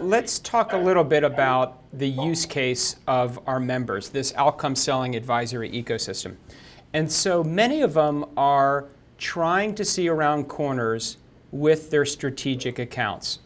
Let's talk a little bit about the use case of our members, this outcome selling advisory ecosystem. And so many of them are trying to see around corners with their strategic accounts.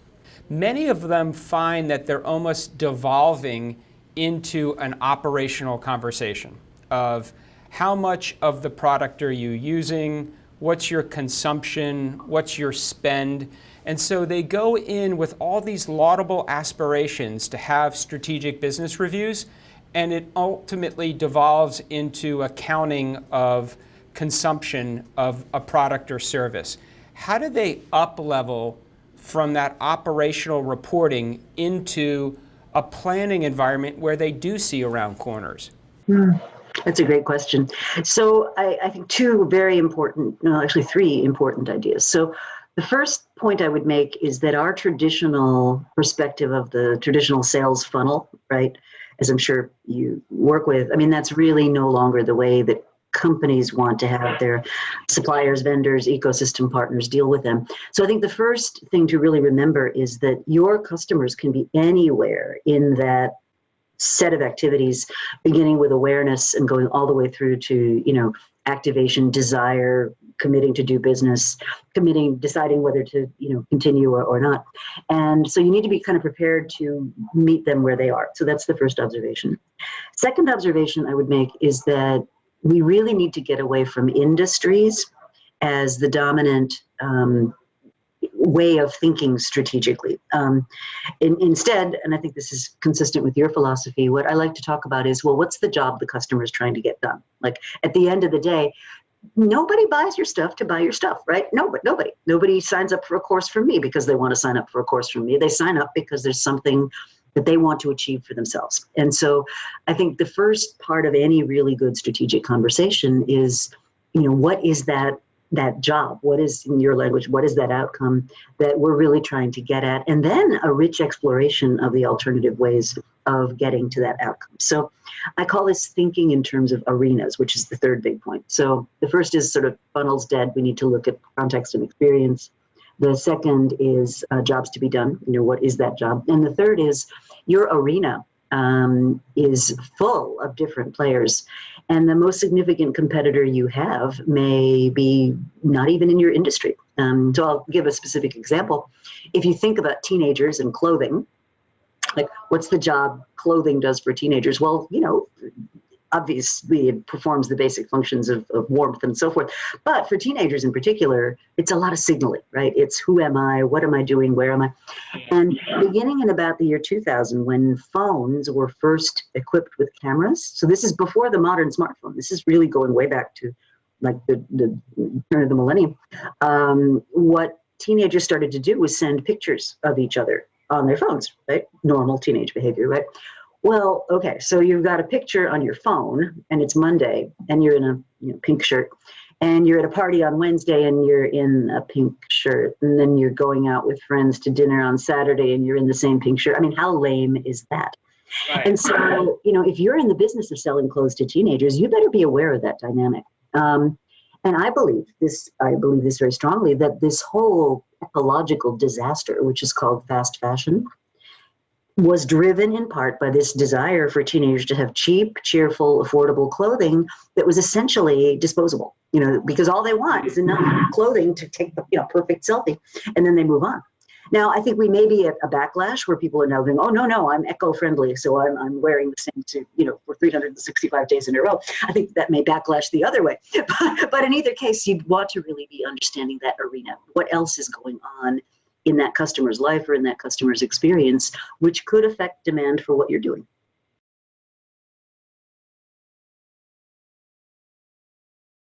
Many of them find that they're almost devolving into an operational conversation of how much of the product are you using, what's your consumption, what's your spend. And so they go in with all these laudable aspirations to have strategic business reviews, and it ultimately devolves into accounting of consumption of a product or service. How do they up-level from that operational reporting into a planning environment where they do see around corners? That's a great question. So I think two very important, no, actually three important ideas. So the first point I would make is that our traditional perspective of the traditional sales funnel, right, as I'm sure you work with, I mean, that's really no longer the way that companies want to have their suppliers, vendors, ecosystem partners deal with them. So I think the first thing to really remember is that your customers can be anywhere in that set of activities, beginning with awareness and going all the way through to, activation, desire, committing to do business, deciding whether to, continue or not. And so you need to be kind of prepared to meet them where they are. So that's the first observation. Second observation I would make is that we really need to get away from industries as the dominant way of thinking strategically. Instead, and I think this is consistent with your philosophy, what I like to talk about is, well, what's the job the customer is trying to get done? Like at the end of the day, nobody buys your stuff to buy your stuff, right? Nobody signs up for a course from me because they want to sign up for a course from me. They sign up because there's something that they want to achieve for themselves. And so I think the first part of any really good strategic conversation is, what is that job? What is, in your language, what is that outcome that we're really trying to get at? And then a rich exploration of the alternative ways of getting to that outcome. So I call this thinking in terms of arenas, which is the third big point. So the first is sort of funnels dead. We need to look at context and experience. The second is jobs to be done. What is that job? And the third is your arena is full of different players. And the most significant competitor you have may be not even in your industry. So I'll give a specific example. If you think about teenagers and clothing, like what's the job clothing does for teenagers? Well, obviously it performs the basic functions of warmth and so forth. But for teenagers in particular, it's a lot of signaling, right? It's who am I? What am I doing? Where am I? And beginning in about the year 2000, when phones were first equipped with cameras, so this is before the modern smartphone. This is really going way back to like the turn of the millennium. What teenagers started to do was send pictures of each other on their phones, right? Normal teenage behavior, right? Well, okay, so you've got a picture on your phone and it's Monday and you're in a pink shirt, and you're at a party on Wednesday and you're in a pink shirt, and then you're going out with friends to dinner on Saturday and you're in the same pink shirt. I mean, how lame is that? Right. And so, if you're in the business of selling clothes to teenagers, you better be aware of that dynamic. And I believe this very strongly, that this whole ecological disaster, which is called fast fashion, was driven in part by this desire for teenagers to have cheap, cheerful, affordable clothing that was essentially disposable, because all they want is enough clothing to take the perfect selfie, and then they move on. Now, I think we may be at a backlash where people are now going, oh, no, I'm eco-friendly, so I'm wearing the same suit, for 365 days in a row. I think that may backlash the other way. But in either case, you'd want to really be understanding that arena. What else is going on in that customer's life or in that customer's experience, which could affect demand for what you're doing.